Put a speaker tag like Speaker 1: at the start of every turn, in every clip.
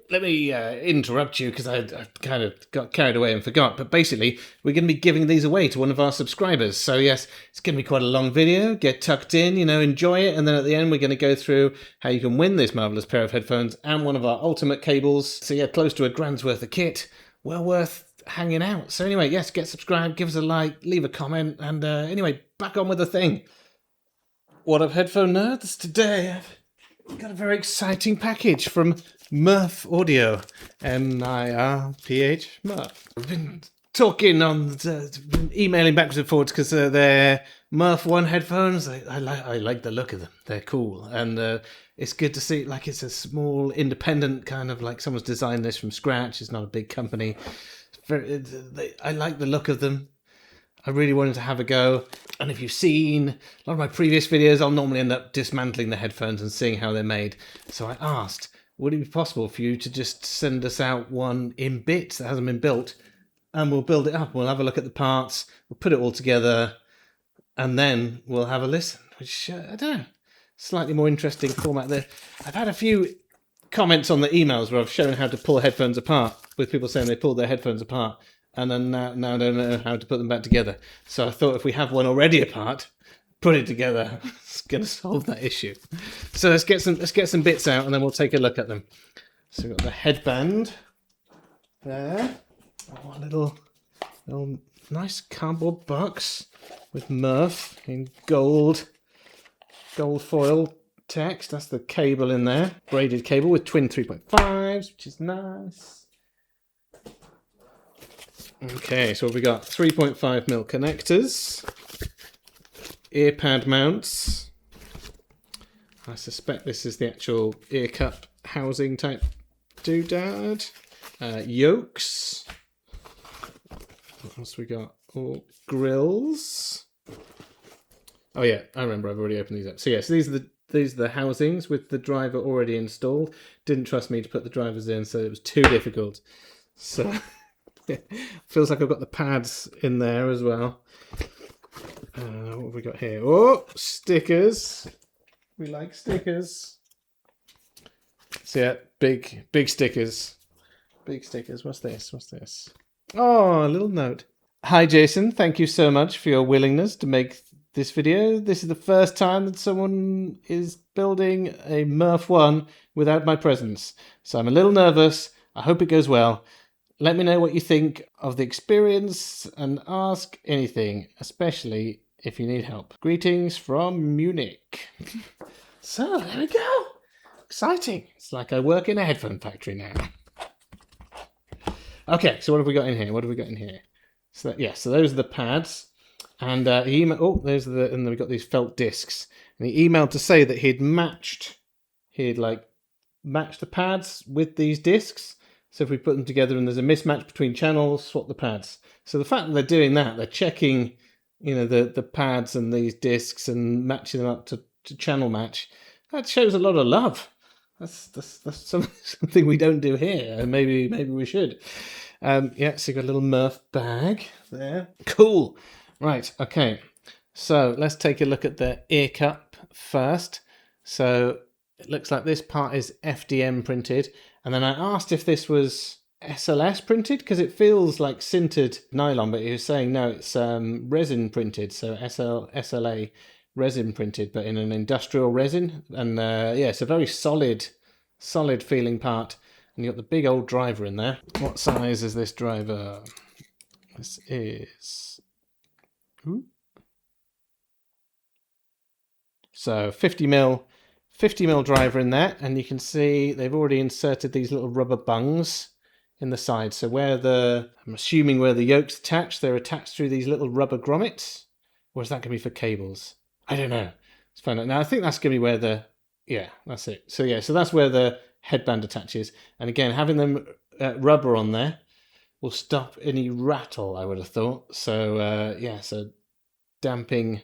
Speaker 1: let me interrupt you because I kind of got carried away and forgot. But basically, we're going to be giving these away to one of our subscribers. So yes, it's going to be quite a long video. Get tucked in, enjoy it. And then at the end, we're going to go through how you can win this marvellous pair of headphones and one of our ultimate cables. So yeah, close to £1,000 worth of kit. Well worth hanging out. So anyway, yes, get subscribed, give us a like, leave a comment. And anyway, back on with the thing. What up, headphone nerds? Today, I've got a very exciting package from MIRPH Audio, MIRPH, MIRPH. I've been talking been emailing backwards and forwards because they're MIRPH-1 headphones. I like the look of them. They're cool, and it's good to see. Like, it's a small, independent kind of like someone's designed this from scratch. It's not a big company. I like the look of them. I really wanted to have a go. And if you've seen a lot of my previous videos, I'll normally end up dismantling the headphones and seeing how they're made. So I asked, would it be possible for you to just send us out one in bits that hasn't been built? And we'll build it up. We'll have a look at the parts. We'll put it all together. And then we'll have a listen. Which, I don't know, slightly more interesting format there. I've had a few comments on the emails where I've shown how to pull headphones apart, with people saying they pulled their headphones apart. And then now I don't know how to put them back together. So I thought if we have one already apart, put it together. It's going to solve that issue. So let's get some bits out, and then we'll take a look at them. So we've got the headband there. Oh, a little nice cardboard box with MIRPH in gold foil text. That's the cable in there. Braided cable with twin 3.5s, which is nice. Okay, so we got 3.5mm connectors, ear pad mounts. I suspect this is the actual ear cup housing type doodad. Yokes. What else we got? Oh, grills. Oh yeah, I remember. I've already opened these up. So yes, these are the housings with the driver already installed. Didn't trust me to put the drivers in, so it was too difficult. So. Feels like I've got the pads in there as well. What have we got here? Oh, stickers. We like stickers. So yeah, big stickers. Big stickers. What's this? Oh, a little note. Hi Jason, thank you so much for your willingness to make this video. This is the first time that someone is building a MIRPH-1 without my presence. So I'm a little nervous. I hope it goes well. Let me know what you think of the experience and ask anything, especially if you need help. Greetings from Munich. So, there we go. Exciting. It's like I work in a headphone factory now. Okay, so what have we got in here? So those are the pads. And and then we got these felt discs. And he emailed to say that he'd matched the pads with these discs. So if we put them together and there's a mismatch between channels, swap the pads. So the fact that they're doing that, they're checking, the pads and these discs and matching them up to channel match. That shows a lot of love. That's something we don't do here, and maybe we should. So you've got a little MIRPH bag there. Cool. Right. Okay. So let's take a look at the ear cup first. So it looks like this part is FDM printed. And then I asked if this was SLS printed because it feels like sintered nylon, but he was saying no, it's resin printed, so SLA resin printed, but in an industrial resin. And it's a very solid feeling part. And you've got the big old driver in there. What size is this driver? This is... Ooh. So 50mm driver in there, and you can see they've already inserted these little rubber bungs in the side. So I'm assuming where the yoke's attached, they're attached through these little rubber grommets. Or is that going to be for cables? I don't know. Let's find out. Now I think that's going to be where that's it. So that's where the headband attaches. And again, having them rubber on there will stop any rattle, I would have thought. So so damping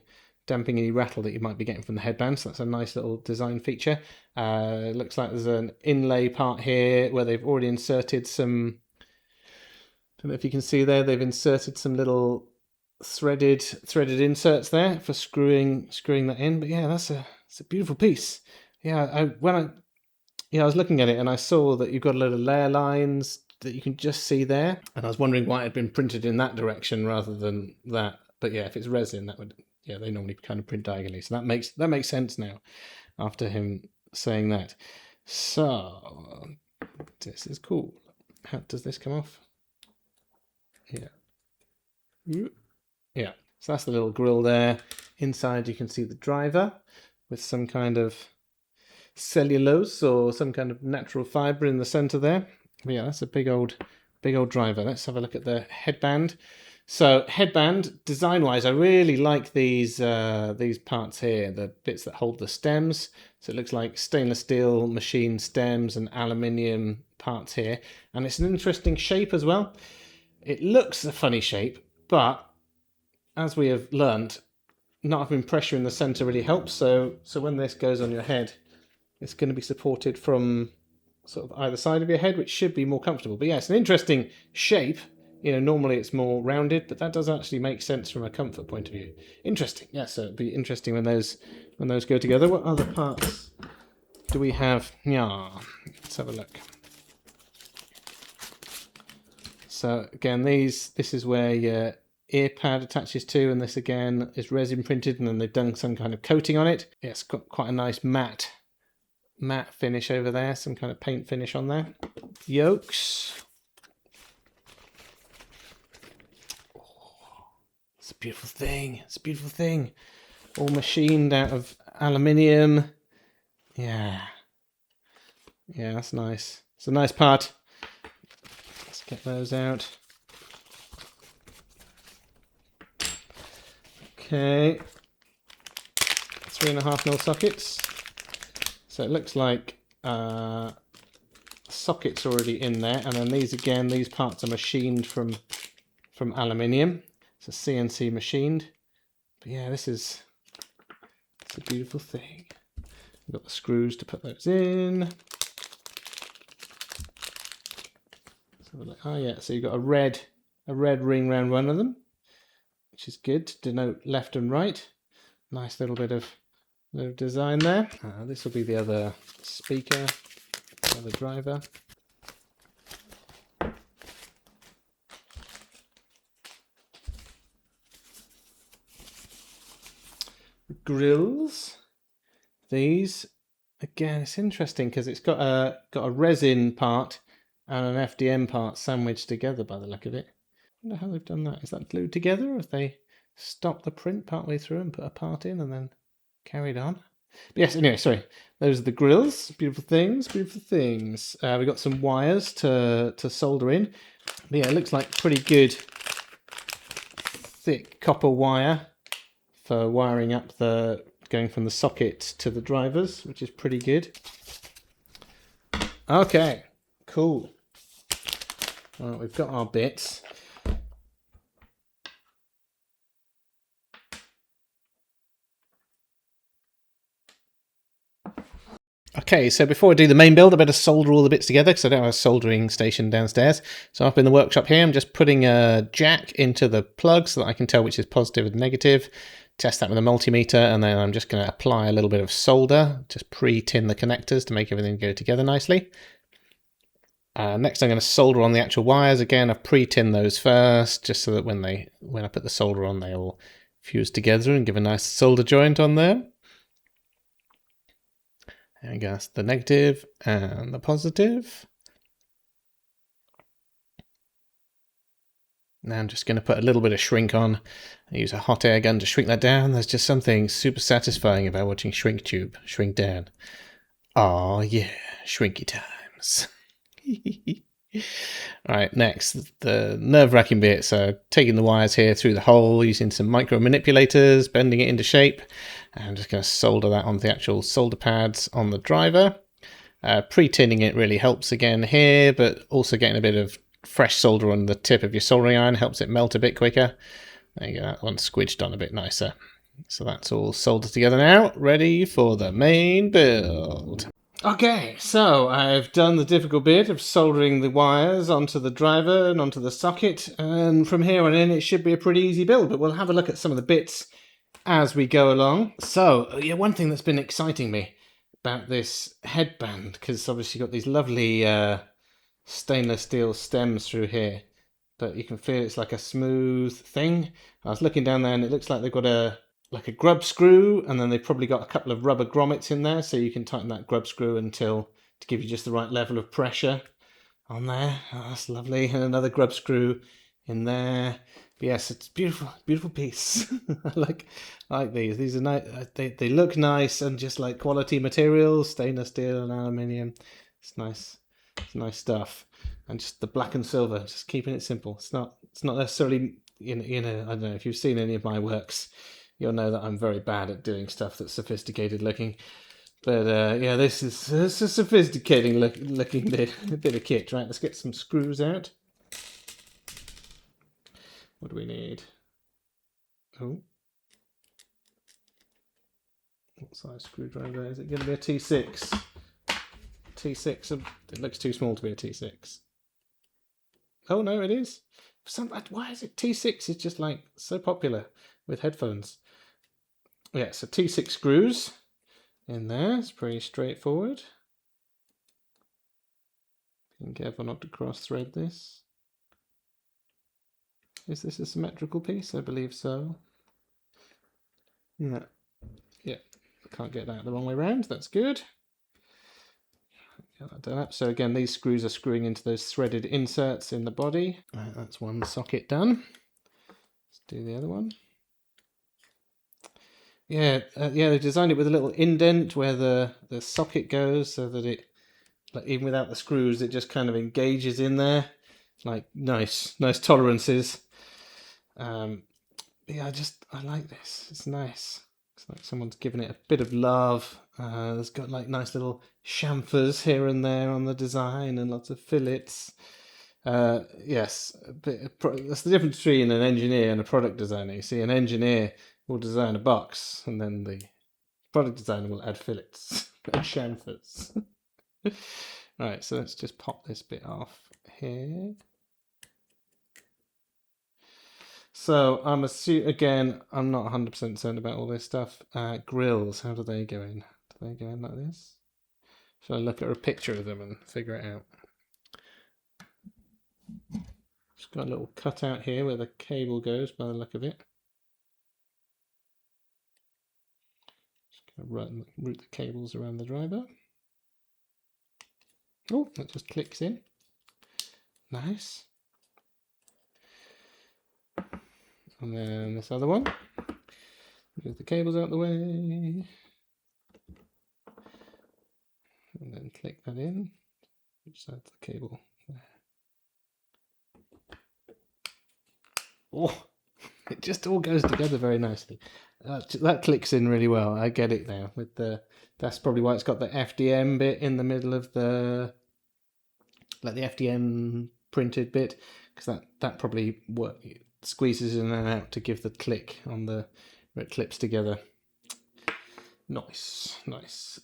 Speaker 1: any rattle that you might be getting from the headband. So that's a nice little design feature. Looks like there's an inlay part here where they've already inserted some, I don't know if you can see there, they've inserted some little threaded inserts there for screwing that in. But yeah, it's a beautiful piece. Yeah, when Yeah, I was looking at it and I saw that you've got a load of layer lines that you can just see there. And I was wondering why it had been printed in that direction rather than that. But yeah, if it's resin, that would, yeah, they normally kind of print diagonally. So that makes sense now after him saying that. So this is cool. How does this come off? Yeah. Yeah. So that's the little grill there. Inside you can see the driver with some kind of cellulose or some kind of natural fiber in the center there. But yeah, that's a big old driver. Let's have a look at the headband. So headband, design-wise, I really like these parts here, the bits that hold the stems. So it looks like stainless steel machined stems and aluminium parts here. And it's an interesting shape as well. It looks a funny shape, but as we have learned, not having pressure in the center really helps. So when this goes on your head, it's going to be supported from sort of either side of your head, which should be more comfortable. But yeah, it's an interesting shape. You know, normally it's more rounded, but that does actually make sense from a comfort point of view. Interesting. Yeah, so it'd be interesting when those go together. What other parts do we have? Yeah, let's have a look. So again, this is where your ear pad attaches to, and this again is resin printed, and then they've done some kind of coating on it. Yeah, it's got quite a nice matte finish over there, some kind of paint finish on there. Yokes. It's a beautiful thing. It's a beautiful thing. All machined out of aluminium. Yeah. Yeah, that's nice. It's a nice part. Let's get those out. Okay. 3.5mm sockets. So it looks like sockets already in there, and then these parts are machined from aluminium. It's a CNC machined. But yeah, it's a beautiful thing. We've got the screws to put those in. Oh yeah, so you've got a red ring around one of them, which is good to denote left and right. Nice little bit of design there. This will be the other speaker, the other driver. Grills. These again, it's interesting because it's got a resin part and an FDM part sandwiched together by the look of it. I wonder how they've done that. Is that glued together, or have they stopped the print partway through and put a part in and then carried on? But yes, anyway, sorry. Those are the grills. Beautiful things, beautiful things. We've got some wires to solder in. But yeah, it looks like pretty good thick copper wire for wiring up going from the socket to the drivers, which is pretty good. Okay, cool. Well, we've got our bits. Okay, so before I do the main build, I better solder all the bits together because I don't have a soldering station downstairs. So up in the workshop here, I'm just putting a jack into the plug so that I can tell which is positive and negative. Test that with a multimeter, and then I'm just going to apply a little bit of solder, just pre-tin the connectors to make everything go together nicely. Next I'm going to solder on the actual wires. Again, I've pre-tinned those first, just so that when I put the solder on, they all fuse together and give a nice solder joint on there. And that's the negative and the positive. Now I'm just going to put a little bit of shrink on. I use a hot air gun to shrink that down. There's just something super satisfying about watching shrink tube shrink down. Oh yeah, shrinky times. Right, next, the nerve-wracking bit. So taking the wires here through the hole, using some micro manipulators, bending it into shape. And I'm just going to solder that onto the actual solder pads on the driver. Pre-tinning it really helps again here, but also getting a bit of fresh solder on the tip of your soldering iron helps it melt a bit quicker. There you go, that one's squidged on a bit nicer. So that's all soldered together now, ready for the main build. Okay, so I've done the difficult bit of soldering the wires onto the driver and onto the socket, and from here on in it should be a pretty easy build, but we'll have a look at some of the bits as we go along. So, yeah, one thing that's been exciting me about this headband, because obviously you've got these lovely stainless steel stems through here, but you can feel it's like a smooth thing. I was looking down there and it looks like they've got a grub screw, and then they've probably got a couple of rubber grommets in there, so you can tighten that grub screw until to give you just the right level of pressure on there. Oh, that's lovely. And another grub screw in there. But yes, it's beautiful, beautiful piece. I like these. These are nice. They look nice and just like quality materials, stainless steel and aluminium. It's nice. It's nice stuff. And just the black and silver, just keeping it simple. It's not necessarily I don't know if you've seen any of my works, you'll know that I'm very bad at doing stuff that's sophisticated looking. But yeah, this is a sophisticated looking bit of kit. Right, let's get some screws out. What do we need? Oh, what size screwdriver is it? Going to be a T6? T6. It looks too small to be a T6. Oh no, it is. Why is it T6 is just like so popular with headphones? Yeah, so T6 screws in there. It's pretty straightforward. Being careful not to cross thread this. Is this a symmetrical piece? I believe so. Yeah. Yeah. Can't get that the wrong way around. That's good. Get that done up. So again, these screws are screwing into those threaded inserts in the body. Right, that's one socket done. Let's do the other one. Yeah, they designed it with a little indent where the socket goes, so that it, like, even without the screws, it just kind of engages in there. Like nice tolerances. Yeah, I like this. It's nice. It's like someone's given it a bit of love. There's got like nice little chamfers here and there on the design and lots of fillets. Yes, that's the difference between an engineer and a product designer. You see, an engineer will design a box, and then the product designer will add fillets and chamfers. Right, so let's just pop this bit off here. So I'm again, I'm not 100% certain about all this stuff. Grills, how do they go in? Do they go in like this? Shall I look at a picture of them and figure it out? Just got a little cutout here where the cable goes by the look of it. Just going to route the cables around the driver. Oh, that just clicks in. Nice. And then this other one. Move the cables out the way. And then click that in. Which side's the cable? There. Oh, it just all goes together very nicely. That clicks in really well. I get it now. That's probably why it's got the FDM bit in the middle of the FDM printed bit, because that probably squeezes in and out to give the click on where it clips together. Nice.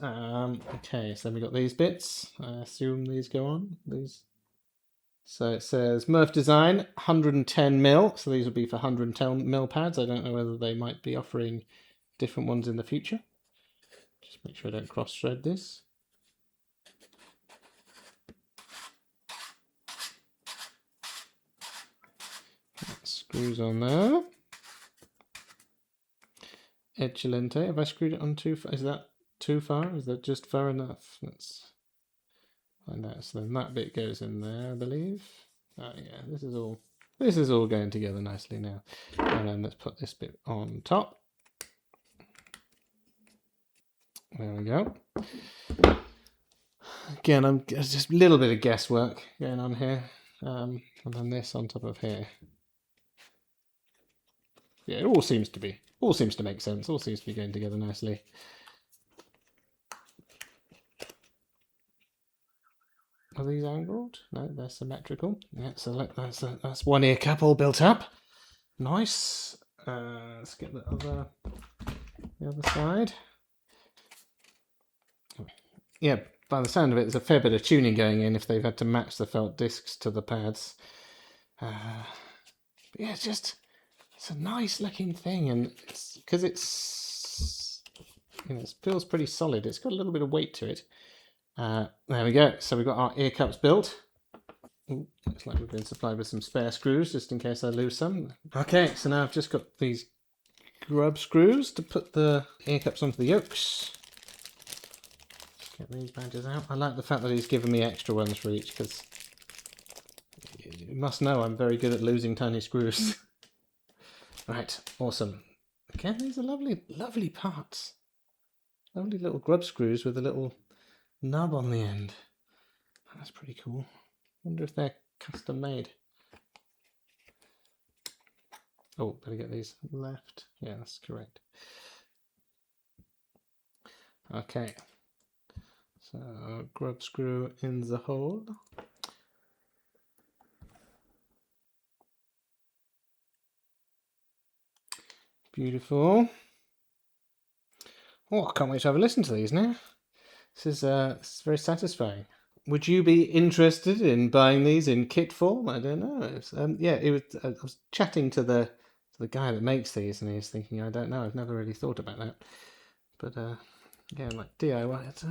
Speaker 1: Okay, so then we got these bits. I assume these go on. These. So it says MIRPH design 110 mil. So these would be for 110 mil pads. I don't know whether they might be offering different ones in the future. Just make sure I don't cross thread this. That screws on there. Edge lente. Have I screwed it on too far? Is that too far? Is that just far enough? Let's find out. So then that bit goes in there, I believe. Oh yeah, this is all going together nicely now. And then let's put this bit on top. There we go. Again, there's just a little bit of guesswork going on here. And then this on top of here. Yeah, it all seems to make sense. All seems to be going together nicely. Are these angled? No, they're symmetrical. Yeah, so that's one ear cap all built up. Nice. Let's get the other side. Yeah, by the sound of it, there's a fair bit of tuning going in if they've had to match the felt discs to the pads. Yeah, it's a nice looking thing, and because it's it feels pretty solid. It's got a little bit of weight to it. There we go. So we've got our ear cups built. Ooh, looks like we've been supplied with some spare screws just in case I lose some. Okay, so now I've just got these grub screws to put the ear cups onto the yokes. Get these badges out. I like the fact that he's given me extra ones for each, because you must know I'm very good at losing tiny screws. Right, awesome. Again, these are lovely, lovely parts. Lovely little grub screws with a little nub on the end. That's pretty cool. Wonder if they're custom made. Oh, better get these left. Yeah, that's correct. Okay. So, grub screw in the hole. Beautiful. Oh, I can't wait to have a listen to these now. This is very satisfying. Would you be interested in buying these in kit form? I don't know. Yeah, it was. I was chatting to the guy that makes these, and he was thinking, I don't know. I've never really thought about that. But yeah, like DIY. It's,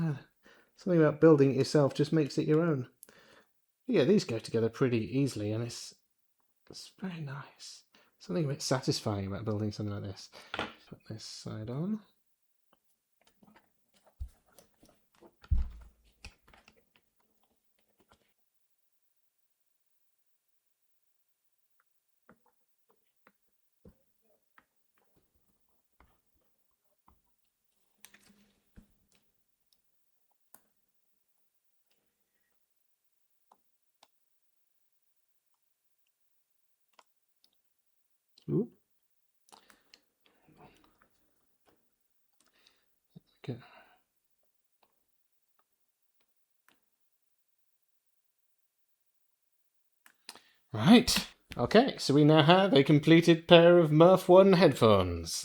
Speaker 1: something about building it yourself just makes it your own. Yeah, these go together pretty easily, and it's very nice. Something a bit satisfying about building something like this. Put this side on. Ooh. Okay. Right. Okay, so we now have a completed pair of MIRPH-1 headphones.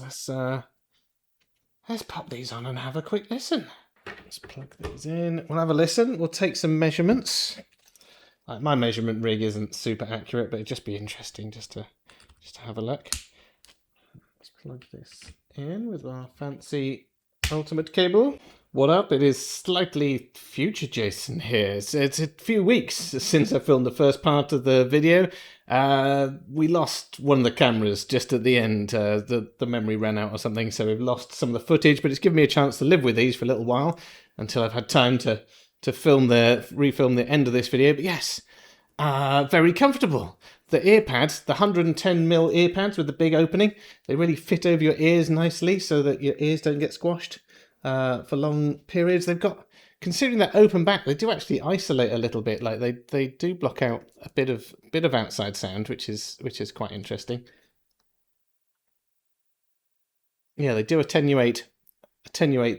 Speaker 1: Let's pop these on and have a quick listen. Let's plug these in. We'll have a listen. We'll take some measurements. Like, my measurement rig isn't super accurate, but it'd just be interesting just to have a look. Let's plug this in with our fancy ultimate cable. What up? It is slightly future Jason here. It's a few weeks since I filmed the first part of the video. We lost one of the cameras just at the end. The memory ran out or something, so we've lost some of the footage, but it's given me a chance to live with these for a little while until I've had time to refilm the end of this video. But yes, very comfortable. The earpads, the 110mm earpads with the big opening, they really fit over your ears nicely so that your ears don't get squashed for long periods. They've got, considering that open back, they do actually isolate a little bit. Like they do block out a bit of outside sound, which is quite interesting. Yeah, they do attenuate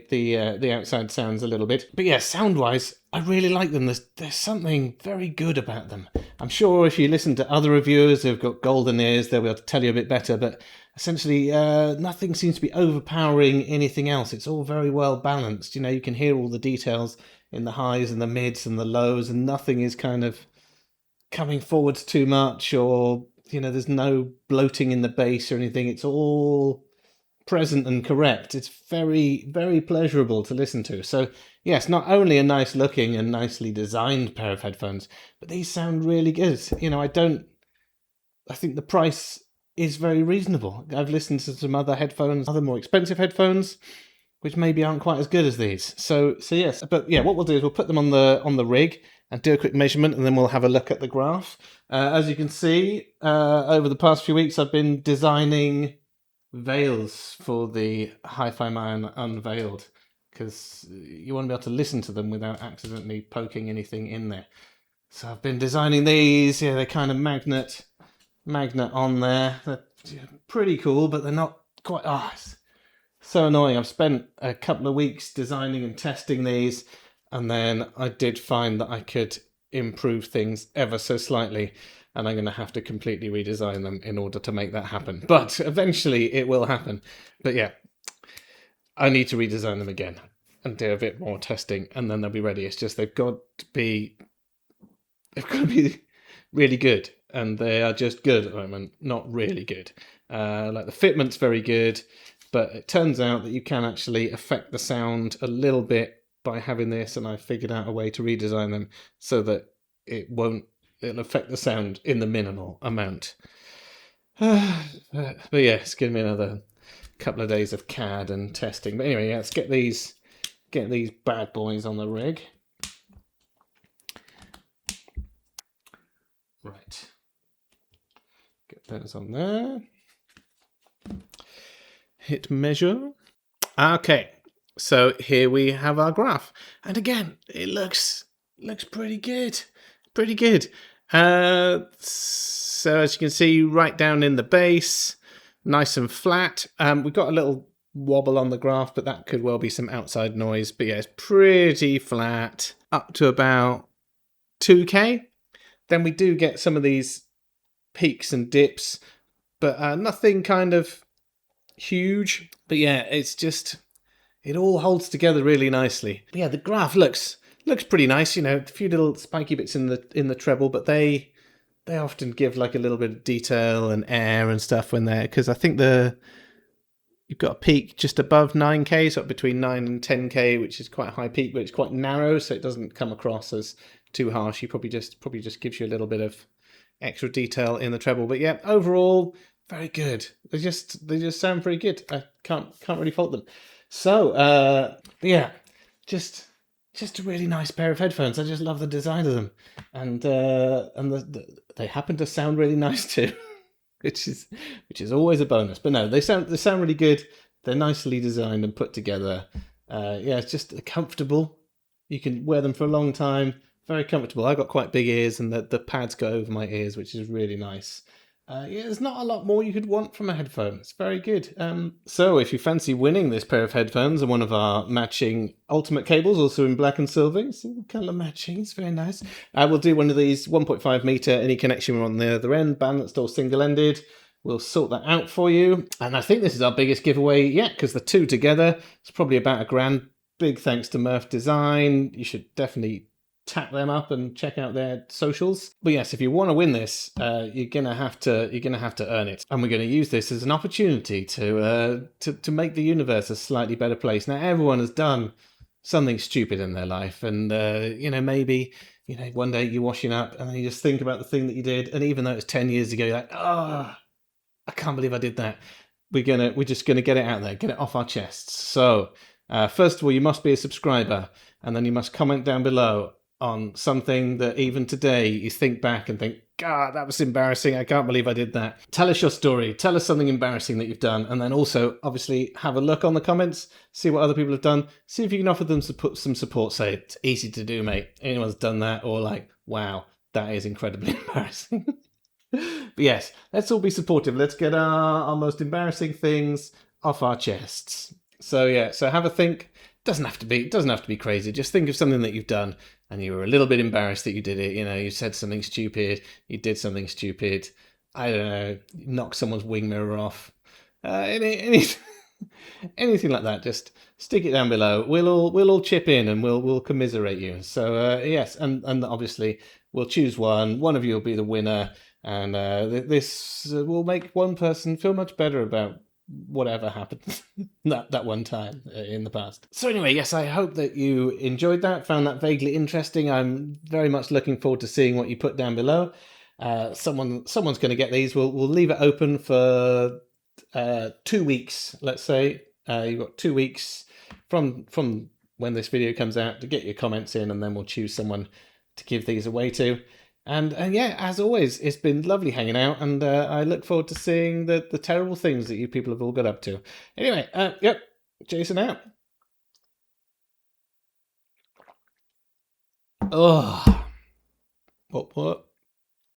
Speaker 1: the outside sounds a little bit. But yeah, sound wise, I really like them. There's something very good about them. I'm sure if you listen to other reviewers who've got golden ears, they'll be able to tell you a bit better. But essentially, nothing seems to be overpowering anything else. It's all very well balanced. You know, you can hear all the details in the highs and the mids and the lows, and nothing is kind of coming forwards too much, or there's no bloating in the bass or anything. It's all present and correct. It's very, very pleasurable to listen to. So yes, not only a nice looking and nicely designed pair of headphones, but these sound really good. I think the price is very reasonable. I've listened to some other headphones, other more expensive headphones, which maybe aren't quite as good as these. So yes, but yeah, what we'll do is we'll put them on the rig and do a quick measurement, and then we'll have a look at the graph. As you can see, over the past few weeks, I've been designing veils for the Hi-Fi Man Unveiled, because you want to be able to listen to them without accidentally poking anything in there. So I've been designing these. Yeah, they're kind of magnet on there. They're pretty cool, but they're not quite. It's so annoying. I've spent a couple of weeks designing and testing these, and then I did find that I could improve things ever so slightly, and I'm going to have to completely redesign them in order to make that happen. But eventually it will happen. But yeah, I need to redesign them again and do a bit more testing, and then they'll be ready. It's just they've got to be really good, and they are just good at the moment, not really good. Like the fitment's very good, but it turns out that you can actually affect the sound a little bit by having this, and I figured out a way to redesign them so that it'll affect the sound in the minimal amount. But yeah, it's given me another couple of days of CAD and testing. But anyway, yeah, let's get these bad boys on the rig. Right. Get those on there. Hit measure. Okay. So here we have our graph. And again, it looks pretty good. Pretty good. So as you can see, right down in the base, nice and flat. We've got a little wobble on the graph, but that could well be some outside noise. But yeah, it's pretty flat up to about 2K. Then we do get some of these peaks and dips, but nothing kind of huge. But yeah, it's just, it all holds together really nicely. But yeah, the graph looks pretty nice. You know, a few little spiky bits in the treble, but they often give like a little bit of detail and air and stuff when they're, because I think you've got a peak just above 9K, so between 9 and 10K, which is quite a high peak, but it's quite narrow, so it doesn't come across as too harsh. You probably just gives you a little bit of extra detail in the treble. But yeah, overall, very good. They just sound pretty good. I can't really fault them. So yeah, just a really nice pair of headphones. I just love the design of them, and they happen to sound really nice too, which is always a bonus. But no, they sound really good. They're nicely designed and put together. Yeah, it's just comfortable. You can wear them for a long time. Very comfortable. I've got quite big ears, and the pads go over my ears, which is really nice. Yeah, there's not a lot more you could want from a headphone. It's very good. So if you fancy winning this pair of headphones and one of our matching ultimate cables, also in black and silver, single colour matching, it's very nice. I will do one of these 1.5 meter, any connection on the other end, balanced or single-ended. We'll sort that out for you. And I think this is our biggest giveaway yet, because the two together, it's probably about $1,000. Big thanks to MIRPH Design. You should definitely tap them up and check out their socials. But yes, if you want to win this, you're gonna have to earn it, and we're going to use this as an opportunity to make the universe a slightly better place. Now, everyone has done something stupid in their life, and maybe one day you're washing up and then you just think about the thing that you did, and even though it's 10 years ago, you're like, I can't believe I did that. We're just gonna get it out there, get it off our chests. So first of all, you must be a subscriber, and then you must comment down below on something that even today you think back and think, God, that was embarrassing. I can't believe I did that. Tell us your story. Tell us something embarrassing that you've done. And then also, obviously, have a look on the comments, see what other people have done, see if you can offer them some support. Say, it's easy to do, mate. Anyone's done that. Or like, wow, that is incredibly embarrassing. But yes, let's all be supportive. Let's get our most embarrassing things off our chests. So yeah, so have a think. Doesn't have to be crazy. Just think of something that you've done and you were a little bit embarrassed that you did it. You said something stupid, you did something stupid. I don't know, knock someone's wing mirror off. Anything like that. Just stick it down below. We'll all chip in and we'll commiserate you. So yes, and obviously we'll choose one. One of you will be the winner, and this will make one person feel much better about whatever happened that one time in the past. So anyway, yes, I hope that you enjoyed that, found that vaguely interesting. I'm very much looking forward to seeing what you put down below. Someone's going to get these. We'll leave it open for 2 weeks, let's say. You've got 2 weeks from when this video comes out to get your comments in, and then we'll choose someone to give these away to. And yeah, as always, it's been lovely hanging out, and I look forward to seeing the terrible things that you people have all got up to. Anyway, yep, Jason out. Oh, what?